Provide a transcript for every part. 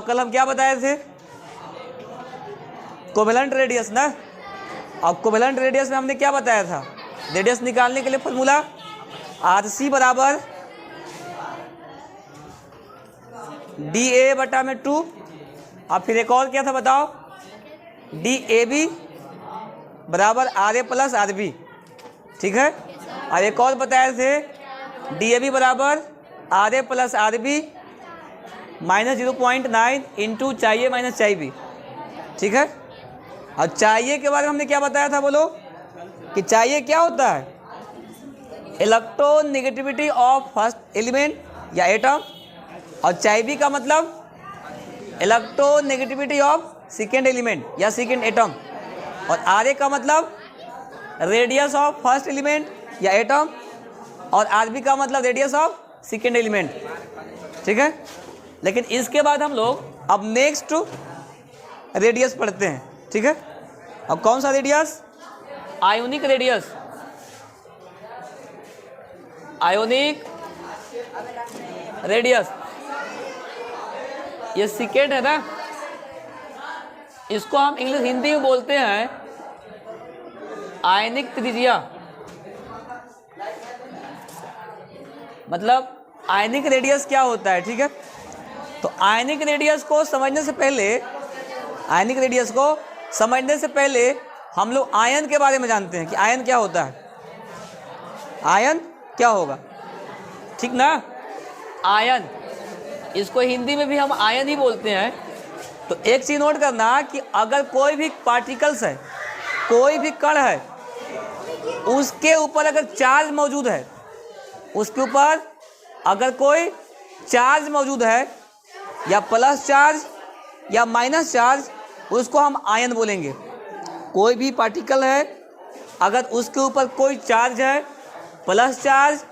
कल हम क्या बताए थे, कोवेलेंट रेडियस ना। अब कोवेलेंट रेडियस में हमने क्या बताया था, रेडियस निकालने के लिए फॉर्मूला RC बराबर DA/2। अब फिर एक और क्या था बताओ, DAB बराबर RA + RB, ठीक है। और एक और बताए थे DAB बराबर RA + RB -0.9 इंटू चाहिए माइनस चाहिए, ठीक है। और चाहिए के बारे में हमने क्या बताया था, बोलो कि चाहिए क्या होता है, electron negativity of first element या एटम, और चाहिए का मतलब electron negativity of second element या सेकेंड एटम, और RA का मतलब रेडियस ऑफ फर्स्ट एलिमेंट या एटम, और RB का मतलब रेडियस ऑफ सेकेंड एलिमेंट, ठीक है। लेकिन इसके बाद हम लोग अब नेक्स्ट रेडियस पढ़ते हैं, ठीक है। अब कौन सा radius, ionic radius, ionic radius, ये सेकेंड है ना, इसको हम इंग्लिश हिंदी में बोलते हैं आयनिक त्रिज्या। मतलब आयनिक रेडियस क्या होता है, ठीक है। तो आयनिक रेडियस को समझने से पहले, आयनिक रेडियस को समझने से पहले हम लोग आयन के बारे में जानते हैं कि आयन क्या होता है, आयन क्या होगा, ठीक ना। आयन, इसको हिंदी में भी हम आयन ही बोलते हैं। तो एक चीज नोट करना कि अगर कोई भी पार्टिकल्स है, कोई भी कण है, उसके ऊपर अगर चार्ज मौजूद है, उसके ऊपर अगर कोई चार्ज मौजूद है, या प्लस चार्ज या माइनस चार्ज, उसको हम आयन बोलेंगे। कोई भी पार्टिकल है, अगर उसके ऊपर कोई चार्ज है, प्लस चार्ज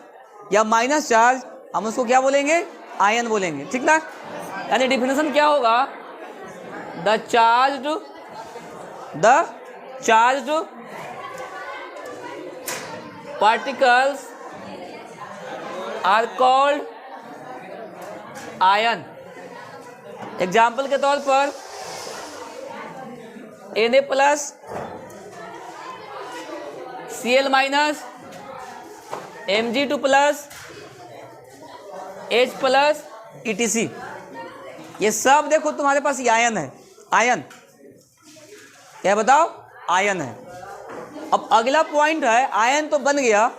या माइनस चार्ज, हम उसको क्या बोलेंगे, आयन बोलेंगे, ठीक ना। यानी डिफिनेशन क्या होगा, the charged particles are called ion. Example के तौर पर Na+, Cl-, Mg2+, H+, etc। ये सब देखो तुम्हारे पास ये आयन है, आयन क्या बताओ, आयन है। अब अगला पॉइंट है, आयन तो बन गया,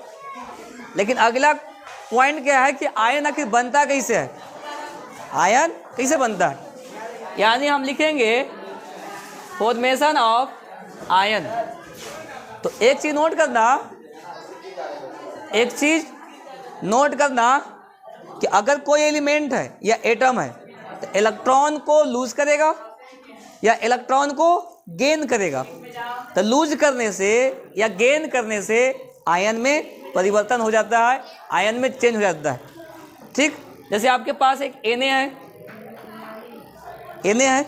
लेकिन अगला पॉइंट क्या है कि आयन आखिर बनता कैसे है, आयन कैसे बनता है। यानी हम लिखेंगे फॉर्मेशन ऑफ आयन। तो एक चीज नोट करना, एक चीज नोट करना कि अगर कोई एलिमेंट है या एटम है, तो इलेक्ट्रॉन को लूज करेगा या इलेक्ट्रॉन को गेन करेगा। तो लूज करने से या गेन करने से आयन में परिवर्तन हो जाता है, आयन में चेंज हो जाता है, ठीक। जैसे आपके पास एक Na है, Na है,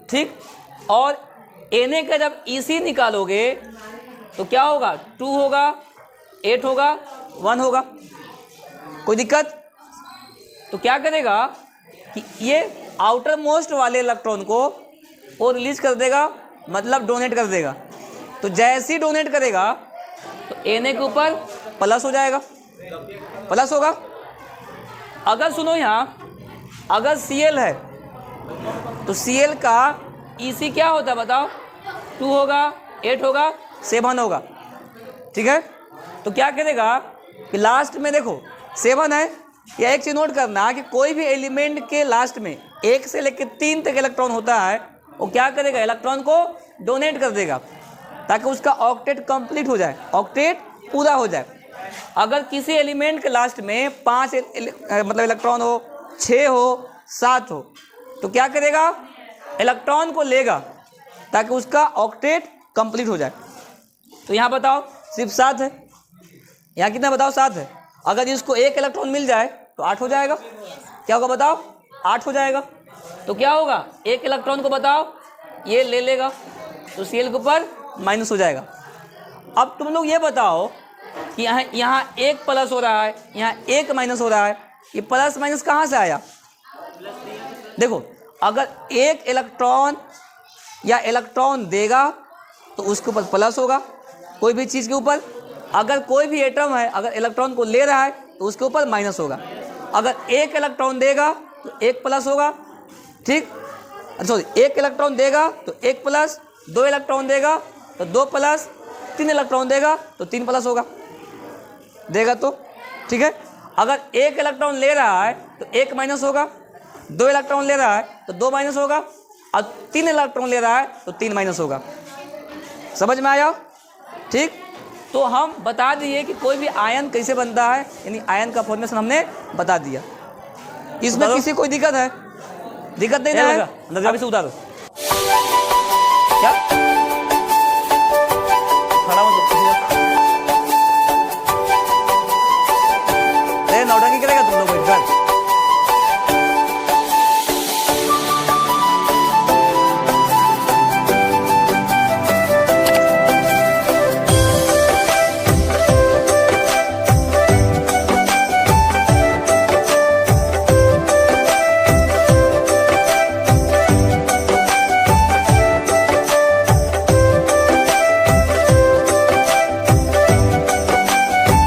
ठीक। और Na का जब EC निकालोगे तो क्या होगा, 2 होगा, 8 होगा, 1 होगा, कोई दिक्कत। तो क्या करेगा कि ये आउटर मोस्ट वाले इलेक्ट्रॉन को वो रिलीज कर देगा, मतलब डोनेट कर देगा। तो जैसे ही डोनेट करेगा तो Na के ऊपर प्लस हो जाएगा, प्लस होगा। अगर सुनो यहाँ, अगर Cl है तो Cl का EC क्या होता है बताओ, 2 होगा, 8 होगा, 7 होगा, ठीक है। तो क्या करेगा कि लास्ट में देखो 7 है। या एक चीज नोट करना कि कोई भी एलिमेंट के लास्ट में 1 से लेकर 3 तक इलेक्ट्रॉन होता है, वो क्या करेगा, इलेक्ट्रॉन को डोनेट कर देगा ताकि उसका ऑक्टेट कंप्लीट हो जाए, ऑक्टेट पूरा हो जाए। अगर किसी एलिमेंट के लास्ट में 5 मतलब इलेक्ट्रॉन हो, 6 हो, 7 हो, तो क्या करेगा, इलेक्ट्रॉन को लेगा ताकि उसका ऑक्टेट कंप्लीट हो जाए। तो यहाँ बताओ सिर्फ 7 है, यहाँ कितना बताओ, 7 है। अगर इसको 1 इलेक्ट्रॉन मिल जाए तो 8 हो जाएगा। क्या होगा बताओ, 8 हो जाएगा। तो क्या होगा, 1 इलेक्ट्रॉन को बताओ ये ले लेगा, तो Cl के ऊपर माइनस हो जाएगा। अब तुम लोग ये बताओ कि यहाँ 1 प्लस हो रहा है, यहाँ 1 माइनस हो रहा है, ये प्लस माइनस कहाँ से आया, देखो अगर एक इलेक्ट्रॉन या इलेक्ट्रॉन देगा तो उसके ऊपर प्लस होगा कोई भी चीज़ के ऊपर। अगर कोई भी एटम है अगर इलेक्ट्रॉन को ले रहा है तो उसके ऊपर माइनस होगा। अगर एक इलेक्ट्रॉन देगा तो एक प्लस होगा, ठीक, सॉरी, एक इलेक्ट्रॉन देगा तो एक प्लस, दो इलेक्ट्रॉन देगा तो दो प्लस, तीन इलेक्ट्रॉन देगा तो तीन प्लस होगा, देगा तो, ठीक है। अगर एक इलेक्ट्रॉन ले रहा है तो एक माइनस होगा, दो इलेक्ट्रॉन ले रहा है तो दो माइनस होगा, और तीन इलेक्ट्रॉन ले रहा है तो तीन माइनस होगा। समझ में आया, ठीक। तो हम बता दिए कि कोई भी आयन कैसे बनता है, यानी आयन का फॉर्मेशन हमने बता दिया। इसमें किसी कोई दिक्कत है? दिक्कत नहीं है, अभी से उतारो क्या खड़ा नौटंकी करेगा तुम लोग बैठ।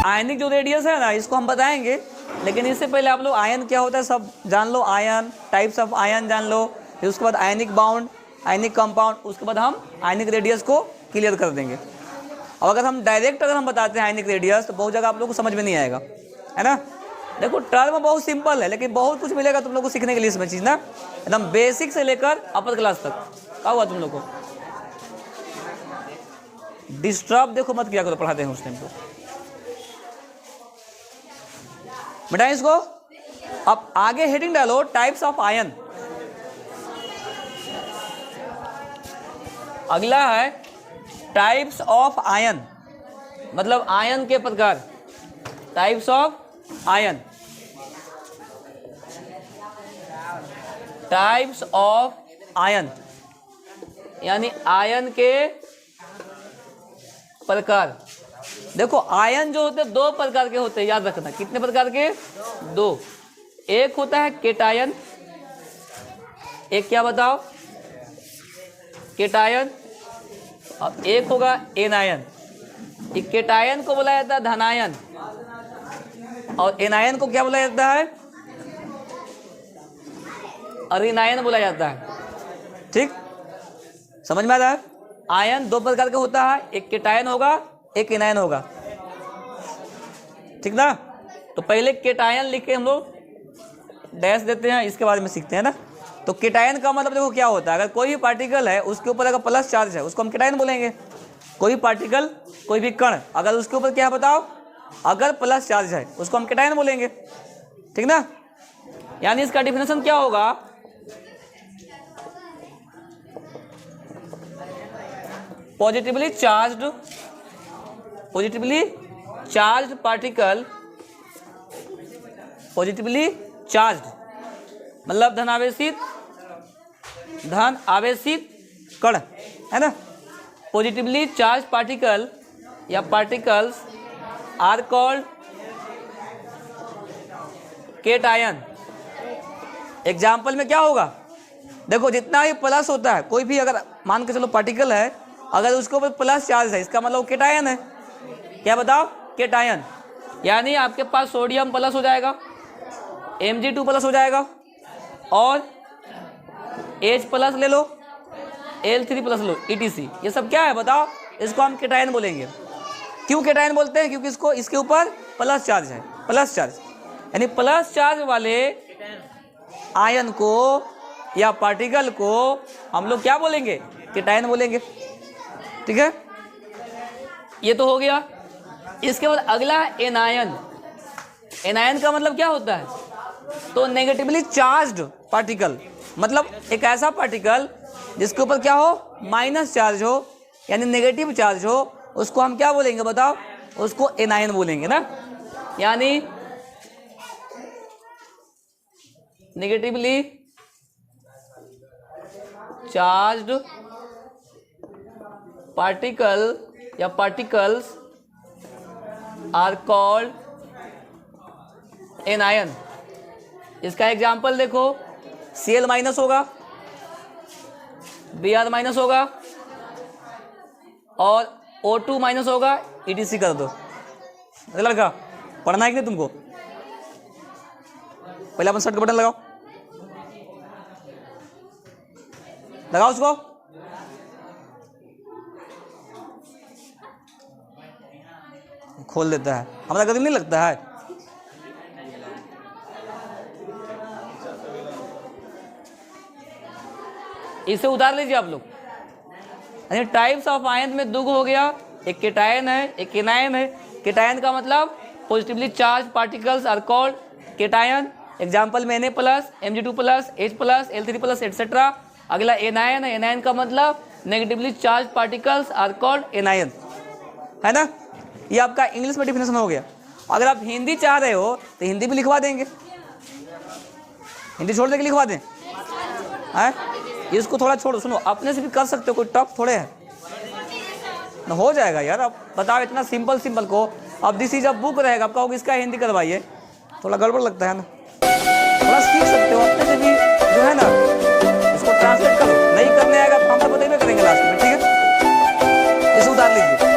आयनिक जो रेडियस है ना इसको हम बताएंगे, लेकिन इससे पहले आप लोग आयन क्या होता है सब जान लो, आयन टाइप्स ऑफ आयन जान लो, फिर उसके बाद आयनिक बाउंड, आयनिक कंपाउंड, उसके बाद हम आयनिक रेडियस को क्लियर कर देंगे। अब अगर हम डायरेक्ट अगर हम बताते हैं आयनिक रेडियस तो बहुत जगह आप लोग को समझ में नहीं आएगा, है ना। देखो टर्म बहुत सिंपल है लेकिन बहुत कुछ मिलेगा तुम लोग को सीखने के लिए इसमें चीज़ ना, एकदम बेसिक से लेकर अपर क्लास तक। क्या हुआ तुम लोग को? डिस्टर्ब देखो मत किया करो, पढ़ाते हैं उस टाइम को, बेटा इसको। अब आगे हेडिंग डालो टाइप्स ऑफ आयन। अगला है टाइप्स ऑफ आयन, मतलब आयन के प्रकार, types of ion, types of ion यानी आयन के प्रकार। देखो आयन जो होते हैं दो प्रकार के होते हैं, याद रखना। कितने प्रकार के? दो। एक होता है केटायन, एक क्या बताओ? केटायन, और एक होगा एनायन। एक केटायन को बोला जाता है धनायन और एनायन को क्या बोला जाता है? ऋणायन बोला जाता है, ठीक। समझ में आ रहा है? आयन दो प्रकार का होता है, एक केटायन होगा एक एनायन होगा, ठीक ना। तो पहले केटायन लिख के हम लोग डैश देते हैं, इसके बारे में सीखते हैं ना। तो केटायन का मतलब देखो क्या होता है, अगर कोई भी पार्टिकल है उसके ऊपर अगर प्लस चार्ज है उसको हम केटायन बोलेंगे। कोई पार्टिकल, कोई भी कण अगर उसके ऊपर क्या है बताओ, अगर प्लस चार्ज है उसको हम केटायन बोलेंगे, ठीक ना। यानी इसका डिफिनेशन क्या होगा? Positively charged particle, positively charged मतलब धन आवेशित कण, है ना। पॉजिटिवली चार्ज पार्टिकल या particles are called cation. Example में क्या होगा? देखो जितना भी प्लस होता है, कोई भी अगर मान के चलो पार्टिकल है, अगर उसके ऊपर प्लस चार्ज है इसका मतलब केटायन है। क्या बताओ? केटायन। यानी आपके पास सोडियम प्लस हो जाएगा, Mg2 प्लस हो जाएगा, और H प्लस ले लो, L3 प्लस लो, ETC। ये सब क्या है बताओ? इसको हम केटायन बोलेंगे। क्यों केटायन बोलते हैं? क्योंकि इसको इसके ऊपर प्लस चार्ज है, प्लस चार्ज, यानी प्लस चार्ज वाले आयन को या पार्टिकल को हम लोग क्या बोलेंगे? केटायन बोलेंगे, ठीक है। ये तो हो गया। इसके बाद अगला है एनायन। एनायन का मतलब क्या होता है? तो नेगेटिवली चार्ज्ड पार्टिकल, मतलब एक ऐसा पार्टिकल जिसके ऊपर क्या हो? माइनस चार्ज हो, यानी नेगेटिव चार्ज हो, उसको हम क्या बोलेंगे बताओ? उसको एनायन बोलेंगे ना। यानी नेगेटिवली चार्ज्ड पार्टिकल या पार्टिकल्स आर कॉल्ड एनायन। इसका एग्जाम्पल देखो, Cl माइनस होगा, Br माइनस होगा और O2 माइनस होगा, ETC कर दो। अरे लड़का पढ़ना है कि नहीं तुमको? पहले अपन शर्ट का बटन लगाओ, लगाओ उसको। खोल देता है, हमारा गर्मी नहीं लगता है। इसे उतार लीजिए आप लोग। यानी टाइप्स ऑफ आयन में दुग हो गया, एक केटायन है एक एनायन है। केटायन का मतलब positively charge particles are called cation. Example में Na plus, Mg2 plus, H plus, L3 plus etcetera. अगला एनायन है, एनायन का मतलब negatively charge particles are called anion, है ना। ये आपका इंग्लिश में डिफिनेशन हो गया। अगर आप हिंदी चाह रहे हो तो हिंदी भी लिखवा देंगे, हिंदी छोड़ देंगे लिखवा दें हैं? इसको थोड़ा छोड़ो, सुनो अपने से भी कर सकते हो, कोई टफ थोड़े है ना, हो जाएगा यार। आप बताओ इतना सिंपल सिंपल को। अब दिस इज अ बुक रहेगा, आप कहोगे इसका हिंदी करवाइए, थोड़ा गड़बड़ लगता है ना। थोड़ा सीख सकते हो अपने से भी, जो है ना इसको ट्रांसलेट करो। नहीं करने आएगा तो हम तो बताइए करेंगे लास्ट में, ठीक है। इसे उतार लीजिए।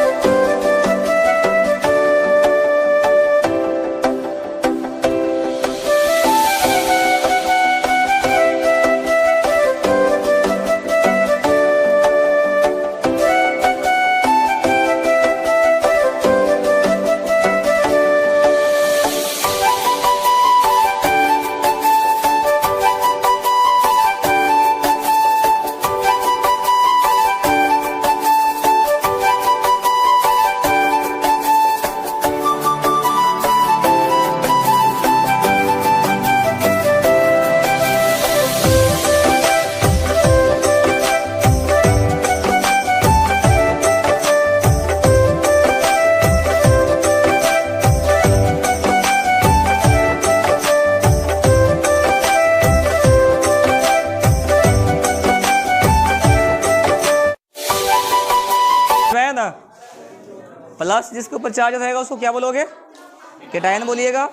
प्लस जिसके ऊपर चार्ज रहेगा उसको क्या बोलोगे? केटायन बोलिएगा।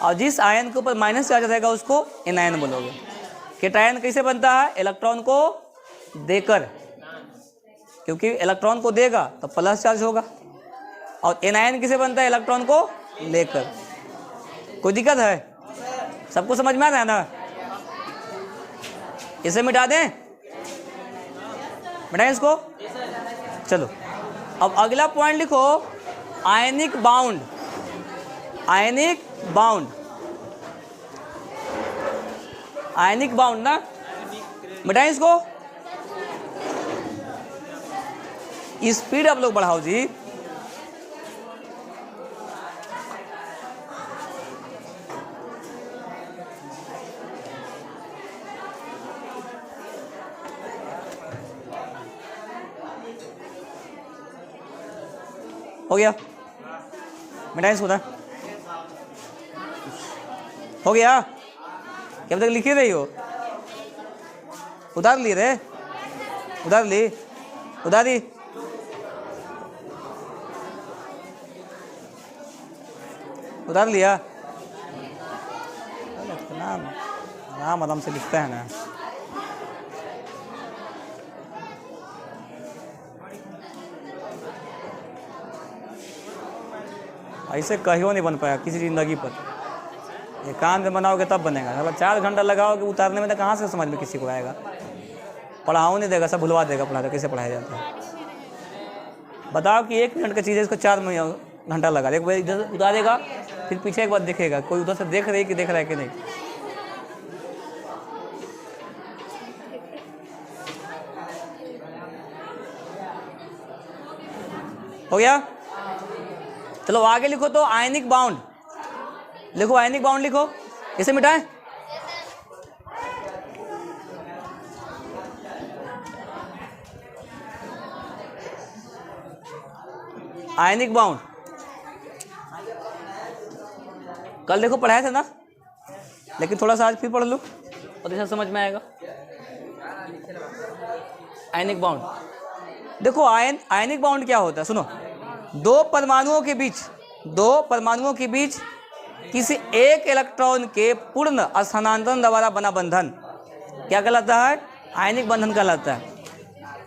और जिस आयन के ऊपर माइनस चार्ज रहेगा उसको एनायन बोलोगे। केटायन कैसे बनता है? इलेक्ट्रॉन को देकर, क्योंकि इलेक्ट्रॉन को देगा तो प्लस चार्ज होगा। और एनायन किसे बनता है? इलेक्ट्रॉन को लेकर। कोई दिक्कत है? सबको समझ में आ रहा है ना? इसे मिटा दें, मिटाएं इसको। चलो अब अगला पॉइंट लिखो, आयनिक बाउंड। आयनिक बाउंड, आयनिक बाउंड ना, मिटाएं इसको। स्पीड आप लोग बढ़ाओ जी। हो गया, मिटाएं इसको। हो गया, क्या तक लिखी रही हो? उतार ली रे, उतार ली, उतार दी। उतार लिया। नाम आराम आराम से लिखता है ना। ऐसे कहियो नहीं बन पाया किसी ज़िंदगी पर। एकांत में बनाओगे तब बनेगा। अगर 4 घंटा लगाओगे उतारने में तो कहाँ से समझ में किसी को आएगा? पढ़ाओ नहीं देगा, सब भुलवा देगा। पढ़ा कैसे पढ़ाया जाता है? बताओ कि 1 मिनट की चीज़ है, इसको 4 घंटा लगा। एक बार इधर उतारेगा, फिर पीछे एक बार देखेगा कोई उधर से देख रही कि देख रहा है कि नहीं। हो गया? चलो आगे लिखो तो आयनिक बाउंड लिखो, आयनिक बाउंड लिखो। इसे मिटाएं। आयनिक बाउंड कल देखो पढ़ाया था ना, लेकिन थोड़ा सा आज फिर पढ़ लो और जैसा समझ में आएगा। आयनिक बाउंड देखो, आयनिक बाउंड क्या होता है? सुनो, दो परमाणुओं के बीच किसी एक इलेक्ट्रॉन के पूर्ण स्थानांतरण द्वारा बना बंधन क्या कहलाता है? आयनिक बंधन कहलाता है।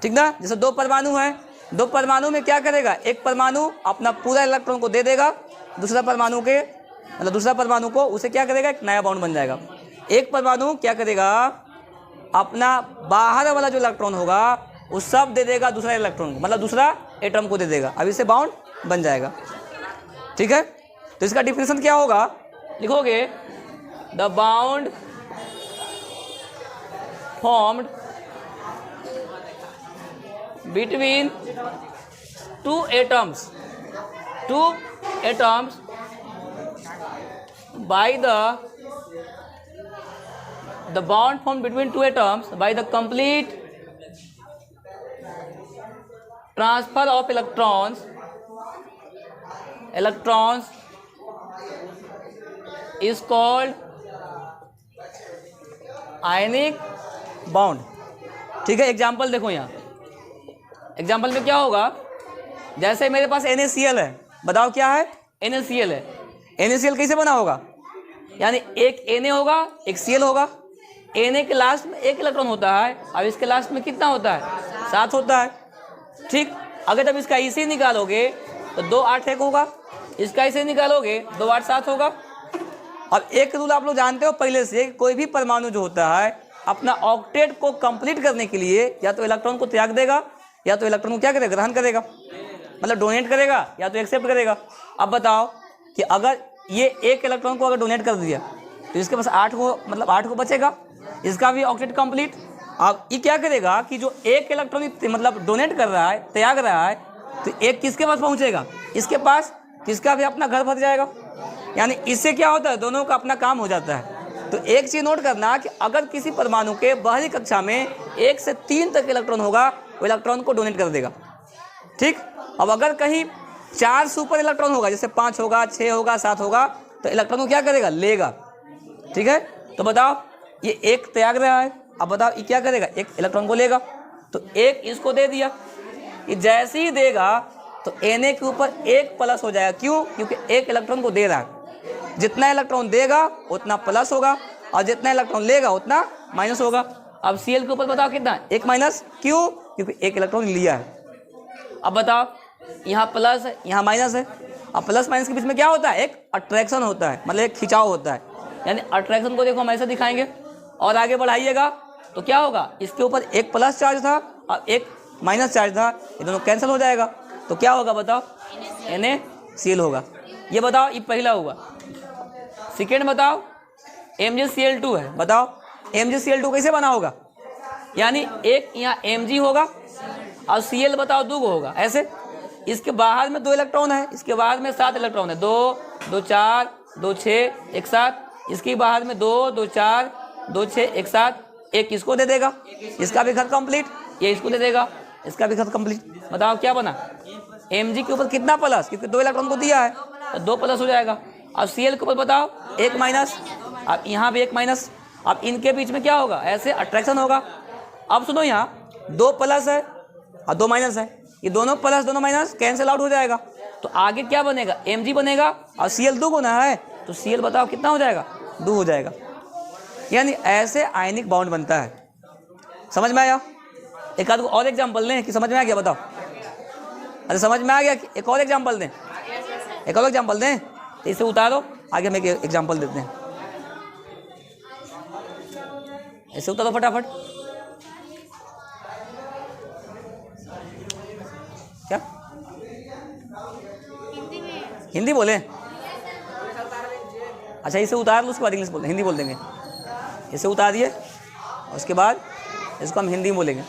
ठीक ना? जैसे दो परमाणु है, दो परमाणु में क्या करेगा, एक परमाणु अपना पूरा इलेक्ट्रॉन को दे देगा दूसरा परमाणु के, मतलब दूसरा परमाणु को, उसे क्या करेगा, एक नया बॉन्ड बन जाएगा। एक परमाणु क्या करेगा, अपना बाहर वाला जो इलेक्ट्रॉन होगा वो सब दे देगा दूसरा इलेक्ट्रॉन को, मतलब दूसरा एटम को दे देगा, अब इससे बाउंड बन जाएगा। ठीक है, तो इसका डिफिनेशन क्या होगा, लिखोगे the bound formed between two atoms by the bond formed between two atoms by the complete transfer of electrons is called ionic bond। ठीक है, एग्जाम्पल देखो, यहाँ एग्जाम्पल में क्या होगा, जैसे मेरे पास NaCl है, बताओ क्या है, NaCl है। NaCl कैसे बना होगा, यानी एक Na होगा एक Cl होगा, Na के लास्ट में एक इलेक्ट्रॉन होता है, अब इसके लास्ट में कितना होता है, 7 होता है। ठीक, अगर जब इसका EC निकालोगे तो 2 8 1 होगा, इसका EC निकालोगे 2 8 7 होगा। अब एक रूल आप लोग जानते हो पहले से, कोई भी परमाणु जो होता है अपना ऑक्टेट को कंप्लीट करने के लिए या तो इलेक्ट्रॉन को त्याग देगा या तो इलेक्ट्रॉन को क्या करेगा, ग्रहण करेगा, मतलब डोनेट करेगा या तो एक्सेप्ट करेगा। अब बताओ कि अगर ये एक इलेक्ट्रॉन को अगर डोनेट कर दिया तो इसके पास 8 को, मतलब 8 को बचेगा, इसका भी ऑक्टेट कंप्लीट। अब ये क्या करेगा कि जो एक इलेक्ट्रॉन मतलब डोनेट कर रहा है, त्याग रहा है, तो एक किसके पास पहुंचेगा, इसके पास, किसका भी अपना घर भर जाएगा। यानी इससे क्या होता है, दोनों का अपना काम हो जाता है। तो एक चीज़ नोट करना कि अगर किसी परमाणु के बाहरी कक्षा में 1 से 3 तक इलेक्ट्रॉन होगा, वो इलेक्ट्रॉन को डोनेट कर देगा। ठीक, अब अगर कहीं 4 सुपर इलेक्ट्रॉन होगा, जैसे 5 होगा, 6 होगा, 7 होगा, तो इलेक्ट्रॉन को क्या करेगा, लेगा। ठीक है, तो बताओ ये एक त्याग रहा है, अब बताओ ये क्या करेगा, एक इलेक्ट्रॉन को लेगा, तो एक इसको दे दिया, ये जैसे ही देगा तो Na के ऊपर 1 प्लस हो जाएगा। क्यों, क्योंकि एक इलेक्ट्रॉन को दे रहा है, जितना इलेक्ट्रॉन देगा उतना प्लस होगा और जितना इलेक्ट्रॉन लेगा उतना माइनस होगा। अब Cl के ऊपर बताओ कितना, 1 माइनस, क्यों, क्योंकि एक इलेक्ट्रॉन लिया है। अब बताओ यहाँ प्लस है यहाँ माइनस है, अब प्लस माइनस के बीच में क्या होता है, एक अट्रैक्शन होता है, मतलब एक खिंचाव होता है। यानी अट्रैक्शन को देखो हम ऐसे दिखाएंगे और आगे बढ़ाइएगा तो क्या होगा, इसके ऊपर 1 प्लस चार्ज था और 1 माइनस चार्ज था, ये दोनों कैंसिल हो जाएगा, तो क्या होगा बताओ, NaCl होगा। ये बताओ, ये पहला हुआ। सेकेंड बताओ MgCl2 है, बताओ MgCl2 कैसे बना होगा, यानी एक यहाँ Mg होगा और Cl बताओ 2 होगा, ऐसे। इसके बाहर में 2 इलेक्ट्रॉन है, इसके बाहर में 7 इलेक्ट्रॉन है, 2 2 4 2 6 1 7, इसके बाहर में 2 2 4 2 6 1 7, एक इसको दे देगा, इसका भी खत कंप्लीट, ये इसको दे देगा, इसका भी खत कंप्लीट। बताओ क्या बना, Mg के ऊपर कितना प्लस, क्योंकि 2 इलेक्ट्रॉन को दिया है तो 2 प्लस हो जाएगा। अब Cl के ऊपर बताओ 1 माइनस, अब यहाँ भी 1 माइनस, अब इनके बीच में क्या होगा, ऐसे अट्रैक्शन होगा। अब सुनो, यहाँ 2 प्लस है और 2 माइनस है, ये दोनों प्लस दोनों माइनस कैंसिल आउट हो जाएगा, तो आगे क्या बनेगा, Mg बनेगा और Cl 2 गुना है तो Cl बताओ कितना हो जाएगा, 2 हो जाएगा। यानी ऐसे आयनिक बॉन्ड बनता है। समझ में आया? एक आध और एग्जाम्पल लें कि समझ में आ गया, बताओ। अरे समझ में आ गया, एक और एग्जाम्पल दें, एक और एग्जाम्पल दें, इसे उतारो, आगे हम एक एग्जाम्पल देते हैं, इसे उतारो फटाफट। क्या हिंदी बोले, अच्छा इसे उतार लो, उसके बाद इंग्लिश बोल, हिंदी बोल देंगे। इसे उतारिए और उसके बाद इसको हम हिंदी में बोलेंगे।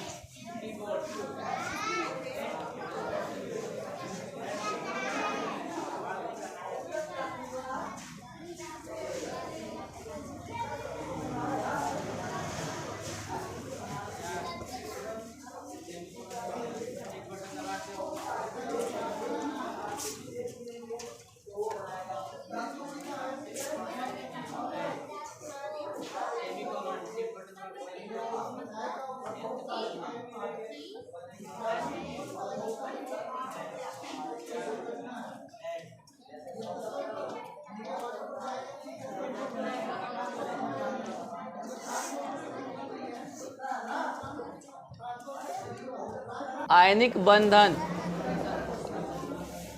आयनिक बंधन,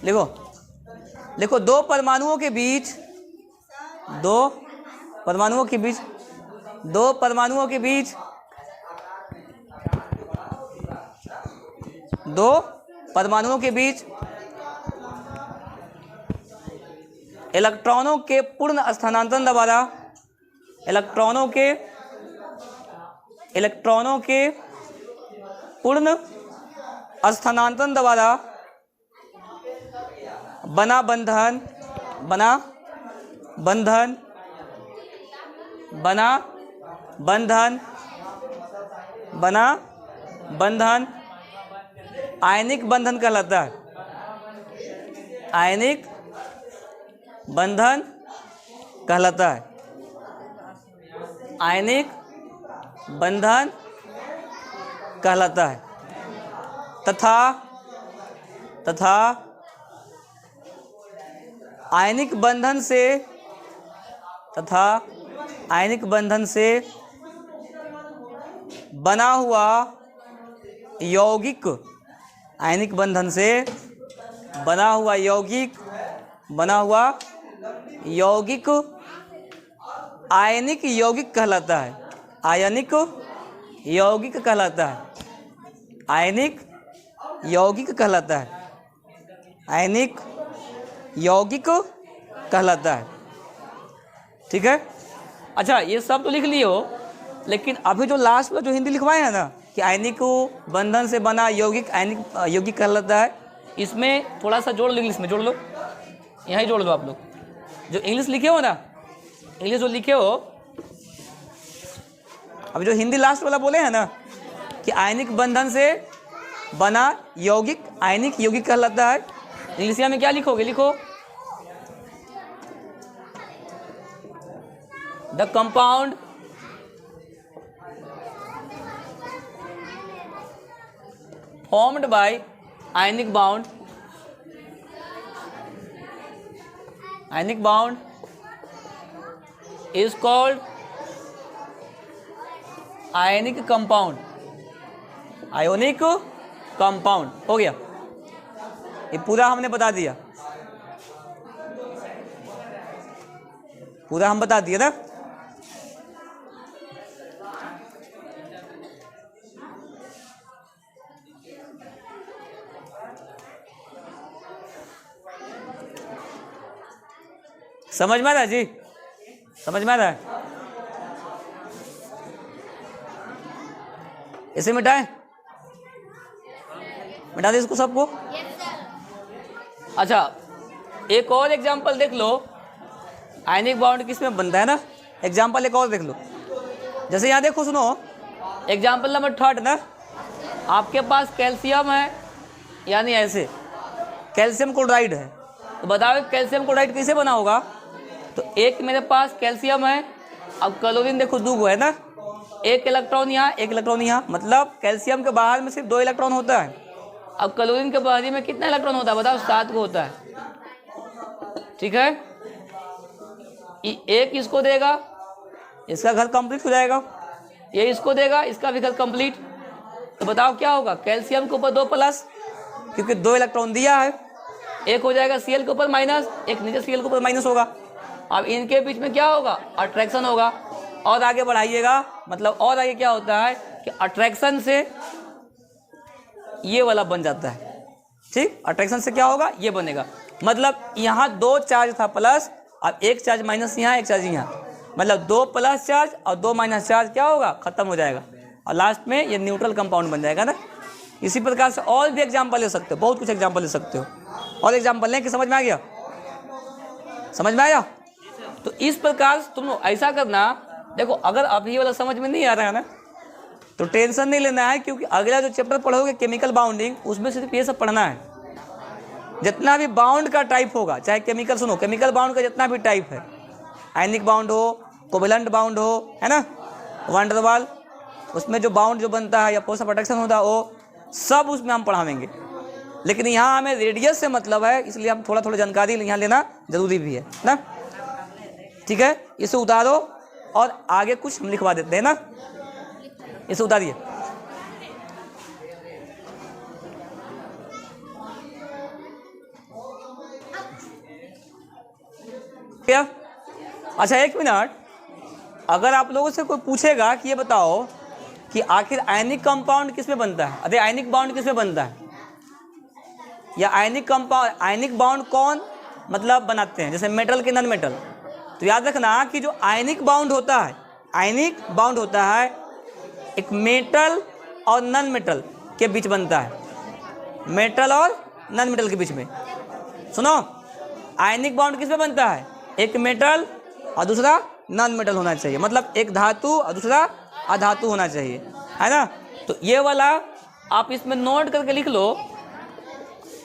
लिखो लिखो, दो परमाणुओं के बीच, दो परमाणुओं के बीच, दो परमाणुओं के बीच, दो परमाणुओं के बीच इलेक्ट्रॉनों के पूर्ण स्थानांतरण द्वारा, इलेक्ट्रॉनों के पूर्ण स्थानांतरण द्वारा बना बंधन, बना बंधन, बना बंधन, बना बंधन आयनिक बंधन कहलाता है। आयनिक बंधन कहलाता है। आयनिक बंधन कहलाता है। तथा आयनिक बंधन से, तथा आयनिक बंधन से बना हुआ यौगिक, आयनिक बंधन से बना हुआ यौगिक, बना हुआ यौगिक आयनिक यौगिक कहलाता है। आयनिक यौगिक कहलाता है। आयनिक यौगिक कहलाता है। आयनिक यौगिक कहलाता है। ठीक है। अच्छा, ये सब तो लिख लिए हो, लेकिन अभी जो लास्ट में जो हिंदी लिखवाए हैं ना कि आयनिक बंधन से बना यौगिक आयनिक यौगिक कहलाता है, इसमें थोड़ा सा जोड़ लो, इंग्लिश में जोड़ लो, यहाँ ही जोड़ लो आप लोग। जो इंग्लिश लिखे हो ना, इंग्लिश जो लिखे हो, अभी जो हिंदी लास्ट वाला बोले हैं ना कि आयनिक बंधन से बना यौगिक आयनिक यौगिक कहलाता है, इंग्लिशिया में क्या लिखोगे? लिखो the compound formed by ionic bond, ionic bond is called ionic compound, ionic compound। हो गया, ये पूरा हमने बता दिया, पूरा हम बता दिए ना। समझ में आ रहा है जी? समझ में आ रहा है? इसे मिटाएं, मिटा दे इसको सबको। अच्छा, एक और एग्जांपल देख लो, आयनिक बॉन्ड किसमें बनता है ना। एग्जांपल एक और देख लो, जैसे यहाँ देखो, सुनो एग्जांपल नंबर 3 ना, आपके पास कैल्शियम है, यानी ऐसे कैल्शियम क्लोराइड है, तो बताओ कैल्शियम क्लोराइड कैसे बना होगा? तो एक मेरे पास कैल्शियम है, अब क्लोरीन देखो दो है ना, एक इलेक्ट्रॉन यहाँ एक इलेक्ट्रॉन यहाँ, मतलब कैल्शियम के बाहर में सिर्फ 2 इलेक्ट्रॉन होता है। अब क्लोरीन के बाहर में कितना इलेक्ट्रॉन होता है बताओ? 7 को होता है। ठीक है, एक इसको देगा, इसका घर कंप्लीट हो जाएगा, ये इसको देगा, इसका भी घर कंप्लीट। तो बताओ क्या होगा? कैल्शियम के ऊपर 2 प्लस, क्योंकि 2 इलेक्ट्रॉन दिया है, एक हो जाएगा Cl के ऊपर माइनस, एक नीचे Cl के ऊपर माइनस होगा। अब इनके बीच में क्या होगा? अट्रैक्शन होगा। और आगे बढ़ाइएगा, मतलब और आगे क्या होता है कि अट्रैक्शन से ये वाला बन जाता है। ठीक, अट्रैक्शन से क्या होगा? ये बनेगा। मतलब यहाँ 2 चार्ज था प्लस, अब 1 चार्ज माइनस यहाँ, 1 चार्ज यहाँ, मतलब 2 प्लस चार्ज और 2 माइनस चार्ज क्या होगा? खत्म हो जाएगा, और लास्ट में ये न्यूट्रल कंपाउंड बन जाएगा ना। इसी प्रकार से और भी एग्जाम्पल ले सकते हो, बहुत कुछ एग्जाम्पल ले सकते हो। और एग्जाम्पल लें कि समझ में आ गया? समझ में आया? तो इस प्रकार तुम लोग ऐसा करना। देखो, अगर अभी वाला समझ में नहीं आ रहा है ना, तो टेंशन नहीं लेना है, क्योंकि अगला जो चैप्टर पढ़ोगे केमिकल बाउंडिंग, उसमें सिर्फ ये सब पढ़ना है। जितना भी बाउंड का टाइप होगा, चाहे केमिकल, सुनो केमिकल बाउंड का जितना भी टाइप है, आयनिक बाउंड हो, कोवेलेंट बाउंड हो, है ना, वैन डर वाल, उसमें जो बाउंड जो बनता है या पोस्ट ऑफ अट्रैक्शन होता है, वो सब उसमें हम पढ़ावेंगे। लेकिन यहाँ हमें रेडियस से मतलब है, इसलिए हम थोड़ा थोड़ा जानकारी यहाँ लेना जरूरी भी है ना। ठीक है, इसे उतारो और आगे कुछ हम लिखवा देते हैं ना। इसे उतारिए। क्या? अच्छा एक मिनट, अगर आप लोगों से कोई पूछेगा कि ये बताओ कि आखिर आयनिक कंपाउंड किस में बनता है, अरे आयनिक बाउंड किस में बनता है, या आयनिक कंपाउंड, आयनिक बाउंड कौन मतलब बनाते हैं, जैसे मेटल के नॉन मेटल, तो याद रखना कि जो आयनिक बाउंड होता है, आयनिक बाउंड होता है एक मेटल और नॉन मेटल के बीच बनता है, मेटल और नॉन मेटल के बीच में। सुनो, आयनिक बाउंड किस में बनता है, एक मेटल और दूसरा नॉन मेटल होना चाहिए, मतलब एक धातु और दूसरा अधातु होना चाहिए, है ना। तो ये वाला आप इसमें नोट करके लिख लो,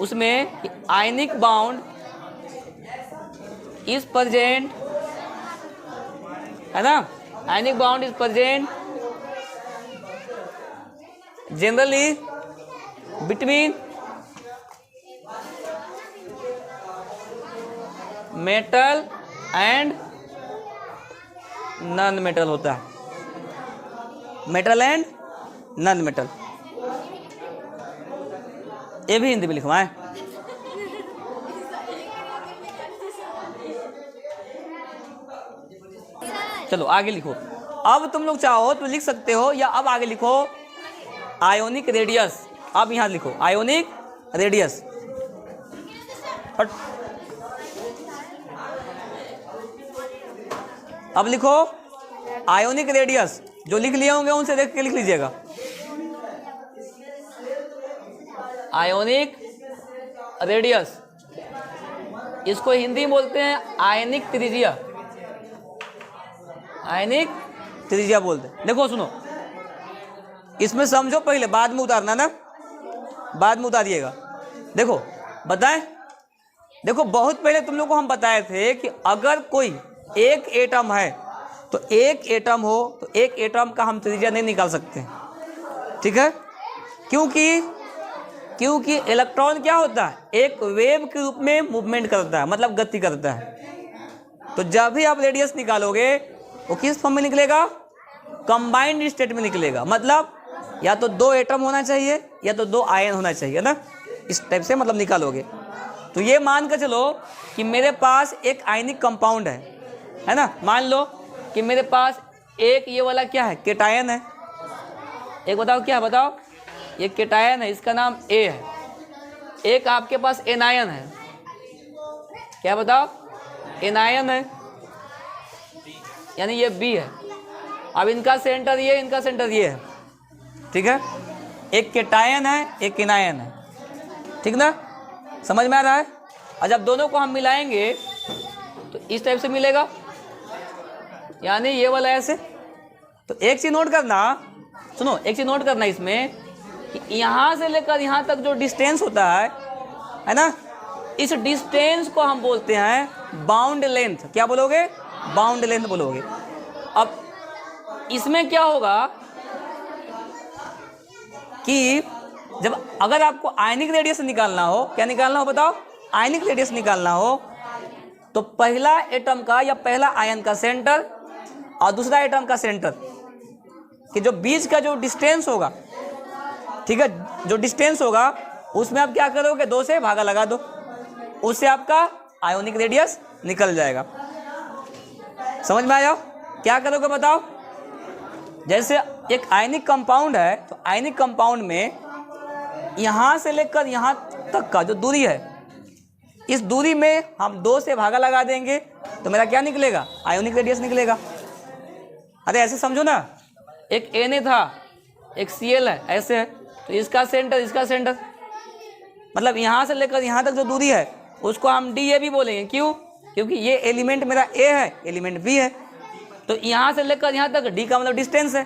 उसमें आयनिक बाउंड इज प्रेजेंट, है ना, ionic bond is present generally between metal and non metal होता है, मेटल एंड नॉन मेटल। ये भी हिंदी में लिखवाएं। चलो आगे लिखो। अब तुम लोग चाहो तो लिख सकते हो, या अब आगे लिखो आयोनिक रेडियस। अब यहां लिखो आयोनिक रेडियस। अब लिखो आयोनिक रेडियस, जो लिख लिए होंगे उनसे देख के लिख लीजिएगा। आयोनिक रेडियस, इसको हिंदी में बोलते हैं आयनिक त्रिज्या, आयनिक त्रिज्या बोलते हैं। देखो सुनो, इसमें समझो पहले, बाद में उतारना ना, बाद में उतारिएगा। देखो बताएं, देखो बहुत पहले तुम लोग को हम बताए थे कि अगर कोई एक एटम है, तो एक एटम हो तो एक एटम का हम त्रिज्या नहीं निकाल सकते, ठीक है। क्योंकि इलेक्ट्रॉन क्या होता है, एक वेव के रूप में मूवमेंट करता है, मतलब गति करता है। तो जब भी आप रेडियस निकालोगे वो किस फॉर्म में निकलेगा, कंबाइंड स्टेट में निकलेगा, मतलब या तो दो एटम होना चाहिए या तो दो आयन होना चाहिए ना, इस टाइप से मतलब निकालोगे। तो ये मान कर चलो कि मेरे पास एक आयनिक कंपाउंड है ना, मान लो कि मेरे पास एक ये वाला क्या है, केटायन है, एक बताओ क्या है, बताओ, ये केटायन है, इसका नाम ए है, एक आपके पास एनायन है, क्या बताओ, एनायन है, यानी ये बी है। अब इनका सेंटर ये, इनका सेंटर ये है, ठीक है। एक केटायन है, एक एनायन है, ठीक ना, समझ में आ रहा है। और जब दोनों को हम मिलाएंगे तो इस टाइप से मिलेगा, यानी ये वाला ऐसे। तो एक चीज नोट करना, सुनो एक चीज नोट करना इसमें, कि यहाँ से लेकर यहाँ तक जो डिस्टेंस होता है ना, इस डिस्टेंस को हम बोलते हैं बाउंड लेंथ। क्या बोलोगे, बाउंड लेंथ बोलोगे। अब इसमें क्या होगा कि जब अगर आपको आयनिक रेडियस निकालना हो, क्या निकालना हो बताओ, आयनिक रेडियस निकालना हो, तो पहला एटम का या पहला आयन का सेंटर और दूसरा एटम का सेंटर कि जो बीच का जो डिस्टेंस होगा, ठीक है, जो डिस्टेंस होगा उसमें आप क्या करोगे, 2 से भागा लगा दो, उससे आपका आयोनिक रेडियस निकल जाएगा। समझ में आया, क्या करोगे बताओ। जैसे एक आयनिक कंपाउंड है, तो आयनिक कंपाउंड में यहाँ से लेकर यहाँ तक का जो दूरी है, इस दूरी में हम 2 से भागा लगा देंगे तो मेरा क्या निकलेगा, आयोनिक रेडियस निकलेगा। अरे ऐसे समझो ना, एक Na था, एक Cl है, ऐसे है, तो इसका सेंटर, इसका सेंटर, मतलब यहाँ से लेकर यहाँ तक जो दूरी है उसको हम डी ए भी बोलेंगे। क्यों, क्योंकि ये एलिमेंट मेरा ए है, एलिमेंट बी है, तो यहाँ से लेकर यहाँ तक डी का मतलब डिस्टेंस है,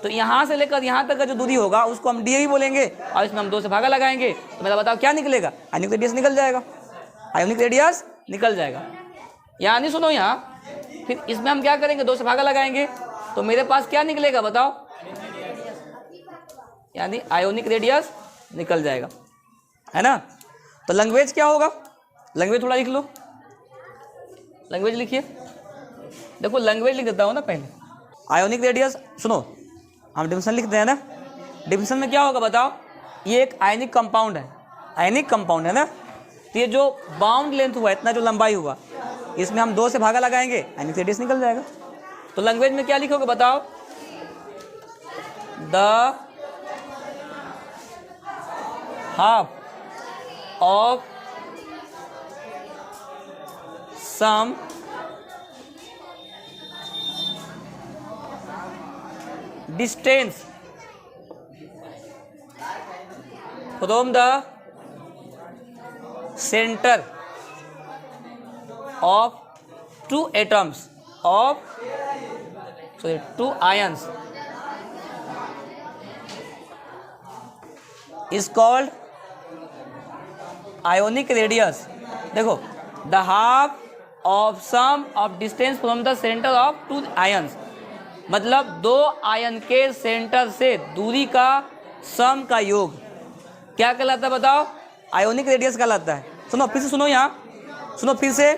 तो यहाँ से लेकर यहाँ तक का जो दूरी होगा उसको हम डी ए भी बोलेंगे, और इसमें हम 2 से भागा लगाएंगे तो मेरा बताओ क्या निकलेगा, आयोनिक रेडियस निकल जाएगा, आयोनिक रेडियस निकल जाएगा। यानी सुनो यहाँ, फिर इसमें हम क्या करेंगे, 2 से भागा लगाएंगे तो मेरे पास क्या निकलेगा बताओ, यानी आयोनिक रेडियस निकल जाएगा, है ना। तो लैंग्वेज क्या होगा, लैंग्वेज थोड़ा लिख लो, लैंग्वेज लिखिए। देखो लैंग्वेज लिख देता हूँ ना पहले। आयोनिक रेडियस, सुनो हम डिफिनेशन लिखते हैं ना, डिफिनेशन में क्या होगा बताओ, ये एक आयनिक कंपाउंड है, आयनिक कंपाउंड है ना, तो ये जो बाउंड लेंथ हुआ, इतना जो लंबाई हुआ, इसमें हम 2 से भागा लगाएंगे, आयनिक रेडियस निकल जाएगा। तो लैंग्वेज में क्या लिखोगे बताओ? The half of sum distance from the centre of 2 atoms of sorry 2 ions is called ionic radius। देखो, the half of sum of distance from the center of 2 ions, मतलब 2 ion के सेंटर से दूरी का सम का योग क्या कहलाता है बताओ? आयोनिक रेडियस कहलाता है। सुनो फिर से, सुनो यहाँ सुनो फिर से,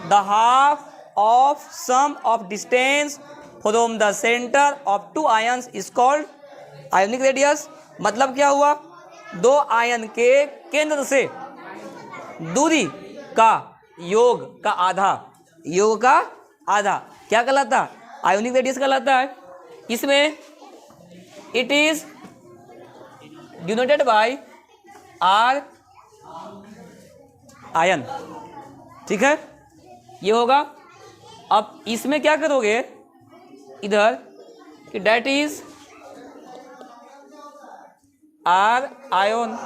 the half of sum of distance from the centre of 2 ions is called ionic radius. मतलब क्या हुआ? 2 आयन के केंद्र से दूरी का योग का आधा, योग का आधा क्या कहलाता है? आयोनिक रेडियस कहलाता है। इसमें it is denoted by R ion, ठीक है, ये होगा। अब इसमें क्या करोगे इधर कि that is R ion,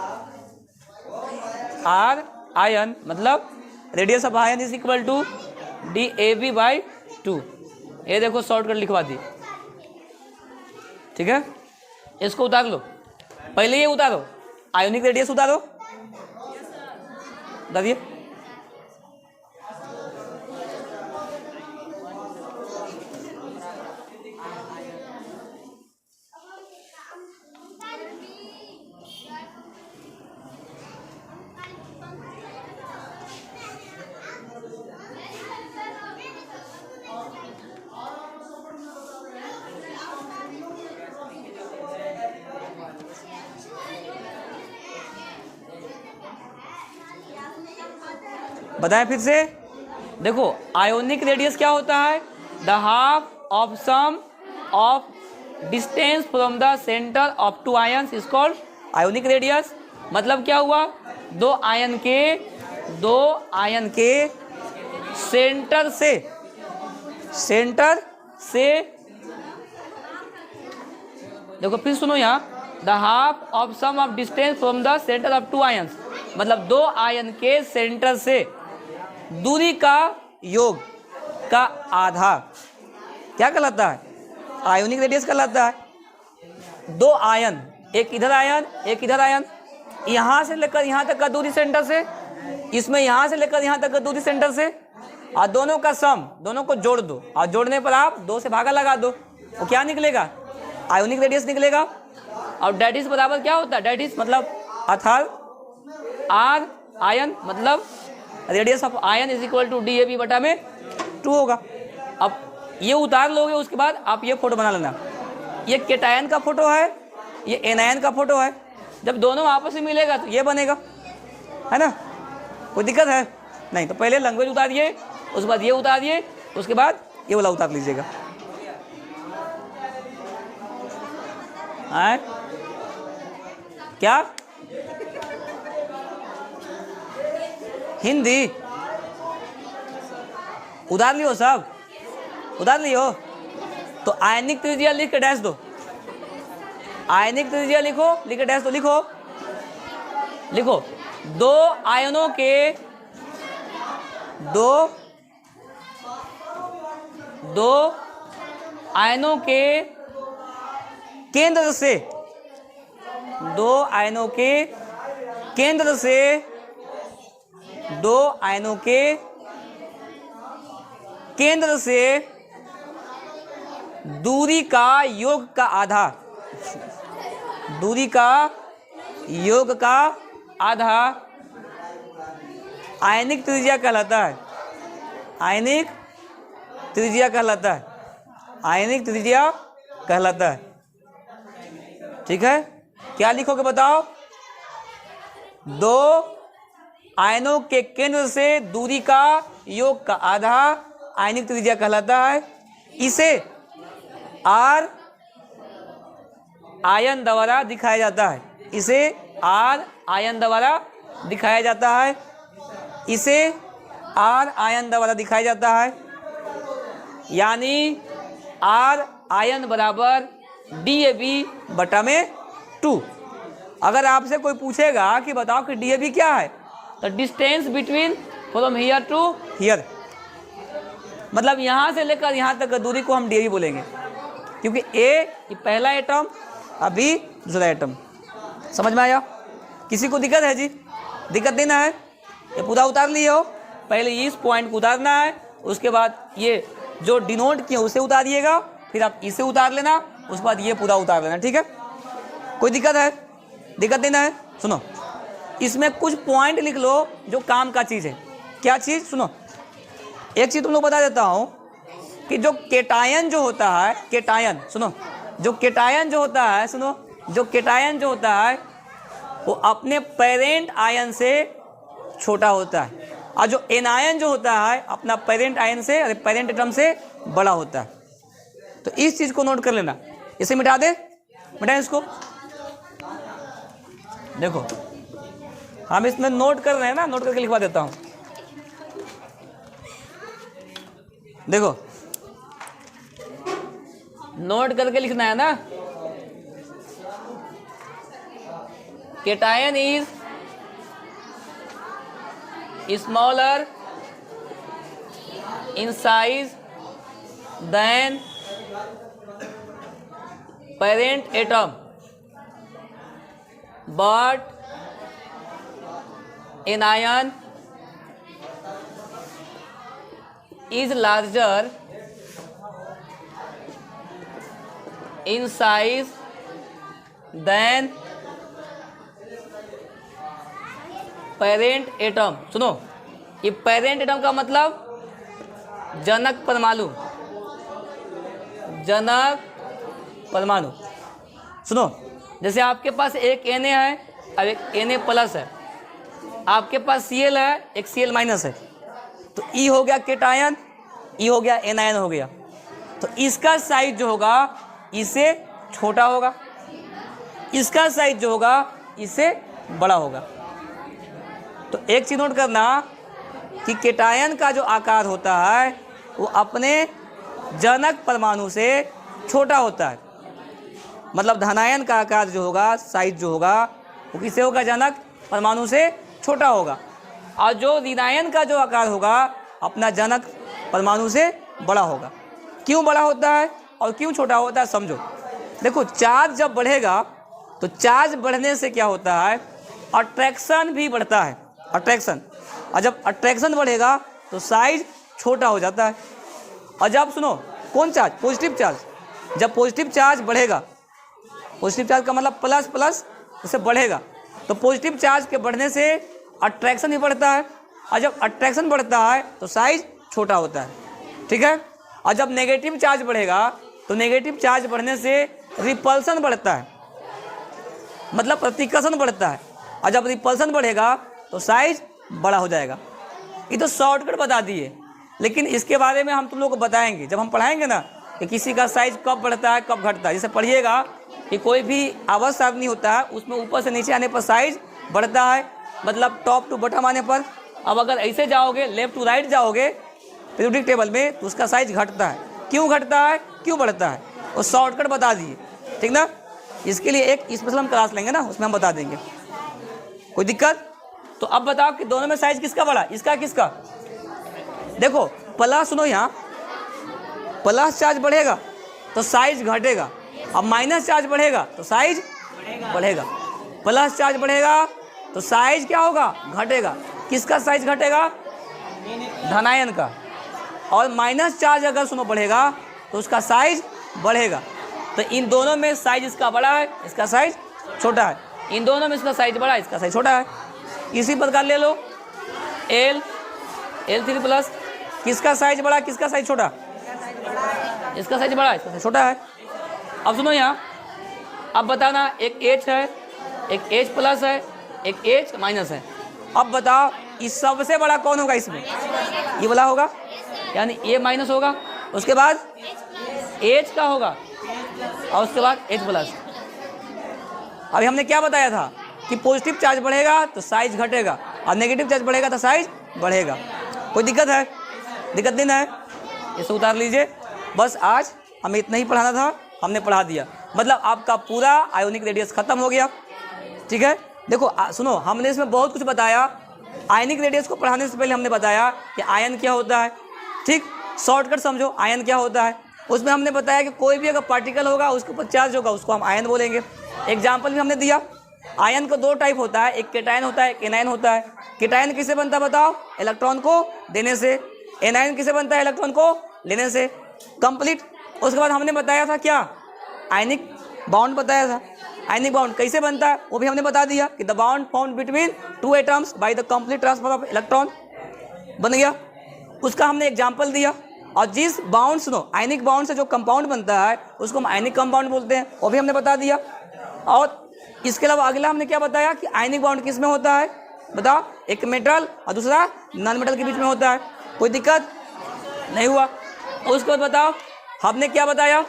R ion मतलब radius of ion is equal to DAB/2। ये देखो शॉर्टकट लिखवा दी, ठीक है। इसको उतार लो, पहले ये उतारो, आयोनिक रेडियस उतारो, उतारिए। बताएं फिर से, देखो आयोनिक रेडियस क्या होता है? The half of sum of distance from the centre of 2 ions is called ionic radius. मतलब क्या हुआ? 2 आयन के सेंटर से देखो फिर सुनो यहाँ, the half of sum of distance from the centre of 2 ions मतलब 2 आयन के सेंटर से दूरी का योग का आधा क्या कहलाता है? आयोनिक रेडियस कहलाता है। 2 आयन, एक इधर आयन एक इधर आयन, यहाँ से लेकर यहाँ तक का दूरी सेंटर से, इसमें यहाँ से लेकर यहाँ तक का दूरी सेंटर से, और दोनों का सम, दोनों को जोड़ दो और जोड़ने पर आप 2 से भागा लगा दो, वो क्या निकलेगा? आयोनिक रेडियस निकलेगा। और डेट इज बराबर क्या होता है? डेट इज मतलब अर्थात आर आयन मतलब radius of ion is equal to DAB/2 होगा। अब ये उतार लोगे, उसके बाद आप ये फोटो बना लेना। ये केटायन का फोटो है, ये एनायन का फोटो है। जब दोनों आपस में मिलेगा तो ये बनेगा, है ना? कोई दिक्कत है नहीं। तो पहले लैंग्वेज उतारिए, उसके बाद ये उतारिए, उसके बाद ये वाला उतार लीजिएगा। क्या हिंदी उतार लियो? सब उतार लियो? तो आयनिक त्रिज्या लिख के डैश दो, आयनिक त्रिज्या लिखो, लिख के डैश दो, लिखो लिखो 2 आयनों के दो आयनों के केंद्र से, 2 आयनों के केंद्र से 2 आयनों के केंद्र से दूरी का योग का आधा, दूरी का योग का आधा आयनिक त्रिज्या कहलाता है। आयनिक त्रिज्या कहलाता है, आयनिक त्रिज्या कहलाता है, ठीक है। क्या लिखोगे बताओ? 2 आयनों के केंद्र से दूरी का योग का आधा आयनिक त्रिज्या कहलाता है। इसे आर आयन द्वारा दिखाया जाता है। इसे आर आयन द्वारा दिखाया जाता है। इसे आर आयन द्वारा दिखाया जाता है। यानी आर आयन बराबर DAB/2। अगर आपसे कोई पूछेगा कि बताओ कि DAB क्या है, तो distance between from here to here, मतलब यहाँ से लेकर यहाँ तक की दूरी को हम DAB बोलेंगे, क्योंकि A ये पहला एटम, अभी दूसरा एटम। समझ में आया? किसी को दिक्कत है जी? दिक्कत देना है? ये पूरा उतार लिए हो, पहले इस पॉइंट को उतारना है, उसके बाद ये जो डिनोट किया उसे उतारिएगा, फिर आप इसे उतार लेना, उसके बाद ये पूरा उतार लेना। ठीक है? कोई दिक्कत है? दिक्कत देना है? सुनो, इसमें कुछ पॉइंट लिख लो जो काम का चीज़ है। क्या चीज़? सुनो, एक चीज़ तुम लोग बता देता हूँ कि जो केटायन जो होता है, केटायन सुनो, जो केटायन जो होता है, सुनो, जो केटायन जो होता है वो अपने पेरेंट आयन से छोटा होता है, और जो एनायन जो होता है अपना पेरेंट आयन से, अरे पेरेंट एटम से बड़ा होता है। तो इस चीज़ को नोट कर लेना। इसे मिटा दे, मिटाएं इसको। देखो हम इसमें नोट कर रहे हैं ना, नोट करके लिखवा देता हूँ। देखो नोट करके लिखना है ना। Cation is smaller in size than parent atom, but anion is larger in size than parent atom. सुनो, ये पेरेंट एटम का मतलब जनक परमाणु, जनक परमाणु। सुनो, जैसे आपके पास एक Na है और एक Na+ है, आपके पास Cl है, एक Cl- है, तो E हो गया केटायन, E हो गया एनायन हो गया। तो इसका साइज जो होगा इससे छोटा होगा, इसका साइज जो होगा इससे बड़ा होगा। तो एक चीज नोट करना कि केटायन का जो आकार होता है वो अपने जनक परमाणु से छोटा होता है। मतलब धनायन का आकार जो होगा, साइज जो होगा वो किससे होगा? जनक परमाणु से छोटा होगा। और जो ऋणायन का जो आकार होगा अपना जनक परमाणु से बड़ा होगा। क्यों बड़ा होता है और क्यों छोटा होता है समझो। देखो, चार्ज जब बढ़ेगा तो चार्ज बढ़ने से क्या होता है? अट्रैक्शन भी बढ़ता है, अट्रैक्शन। और जब अट्रैक्शन बढ़ेगा तो साइज छोटा हो जाता है। और जब सुनो, कौन चार्ज? Positive charge. जब पॉजिटिव चार्ज बढ़ेगा, पॉजिटिव चार्ज का मतलब प्लस प्लस उससे बढ़ेगा, तो पॉजिटिव चार्ज के बढ़ने से अट्रैक्शन भी बढ़ता है, और जब अट्रैक्शन बढ़ता है तो साइज छोटा होता है। ठीक है? और जब नेगेटिव चार्ज बढ़ेगा तो नेगेटिव चार्ज बढ़ने से रिपल्सन बढ़ता है, मतलब प्रतिकर्षण बढ़ता है, और जब रिपल्सन बढ़ेगा तो साइज बड़ा हो जाएगा। ये तो शॉर्टकट बता दिए, लेकिन इसके बारे में हम तुम लोग को बताएंगे जब हम पढ़ाएंगे ना कि किसी का साइज कब बढ़ता है कब घटता है। जैसे पढ़िएगा कि कोई भी आवर्त सारणी होता है उसमें ऊपर से नीचे आने पर साइज बढ़ता है, मतलब टॉप टू बॉटम आने पर। अब अगर ऐसे जाओगे, लेफ्ट टू राइट जाओगे पीरियोडिक टेबल में, तो उसका साइज घटता है। क्यों घटता है, क्यों बढ़ता है, वो शॉर्टकट बता दिए। ठीक ना? इसके लिए एक स्पेशल हम क्लास लेंगे ना, उसमें हम बता देंगे। कोई दिक्कत? तो अब बताओ कि दोनों में साइज किसका बड़ा, इसका किसका? देखो प्लस, सुनो यहाँ, प्लस चार्ज बढ़ेगा तो साइज घटेगा, अब माइनस चार्ज बढ़ेगा तो साइज बढ़ेगा। प्लस चार्ज बढ़ेगा तो साइज क्या होगा? घटेगा। किसका साइज घटेगा? धनायन का। और माइनस चार्ज अगर सुनो बढ़ेगा तो उसका साइज बढ़ेगा। तो इन दोनों में साइज इसका बड़ा है, इसका साइज छोटा है। इन दोनों में इसका साइज बड़ा है, इसका साइज छोटा है। इसी प्रकार ले लो L3+, किसका साइज बड़ा, किसका साइज छोटा? इसका साइज बड़ा है, इसका साइज छोटा है। अब सुनो यहाँ, अब बताना, एक H है, एक H+ है, एक H- है। अब बताओ इस सबसे बड़ा कौन होगा इसमें? ये वाला होगा, यानी ए माइनस होगा, उसके बाद एच का होगा और उसके बाद एच प्लस। अभी हमने क्या बताया था कि पॉजिटिव चार्ज बढ़ेगा तो साइज घटेगा और नेगेटिव चार्ज बढ़ेगा तो साइज बढ़ेगा। कोई दिक्कत है? दिक्कत नहीं है, इसे उतार लीजिए। बस आज हमें इतना ही पढ़ाना था, हमने पढ़ा दिया, मतलब आपका पूरा आयोनिक रेडियस खत्म हो गया। ठीक है, देखो सुनो, हमने इसमें बहुत कुछ बताया। आयनिक रेडियस को पढ़ाने से पहले हमने बताया कि आयन क्या होता है। ठीक, शॉर्टकट समझो, आयन क्या होता है। उसमें हमने बताया कि कोई भी अगर पार्टिकल होगा उसके ऊपर चार्ज होगा उसको हम आयन बोलेंगे। एग्जाम्पल भी हमने दिया। आयन का दो टाइप होता है, एक केटायन होता है, एक एनायन होता है। केटायन किसे बनता है बताओ? इलेक्ट्रॉन को देने से। एनायन किसे बनता है? इलेक्ट्रॉन को लेने से। कंप्लीट। उसके बाद हमने बताया था क्या? आयनिक बॉन्ड बताया था। आयनिक बॉन्ड कैसे बनता है वो भी हमने बता दिया कि the bond found between two atoms by the complete transfer of electron, बन गया। उसका हमने एग्जांपल दिया। और जिस बाउंड सुनो, आयनिक बाउंड से जो कंपाउंड बनता है उसको हम आयनिक कंपाउंड बोलते हैं, वो भी हमने बता दिया। और इसके अलावा अगला हमने क्या बताया कि आयनिक बाउंड किस में होता है बताओ? एक मेटल और दूसरा नॉन मेटल के बीच में होता है। कोई दिक्कत नहीं हुआ? उसके बाद बताओ हमने क्या बताया?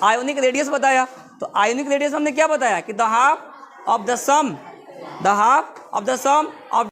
आयोनिक रेडियस बताया। तो आयोनिक रेडियस हमने क्या बताया कि the half of the sum of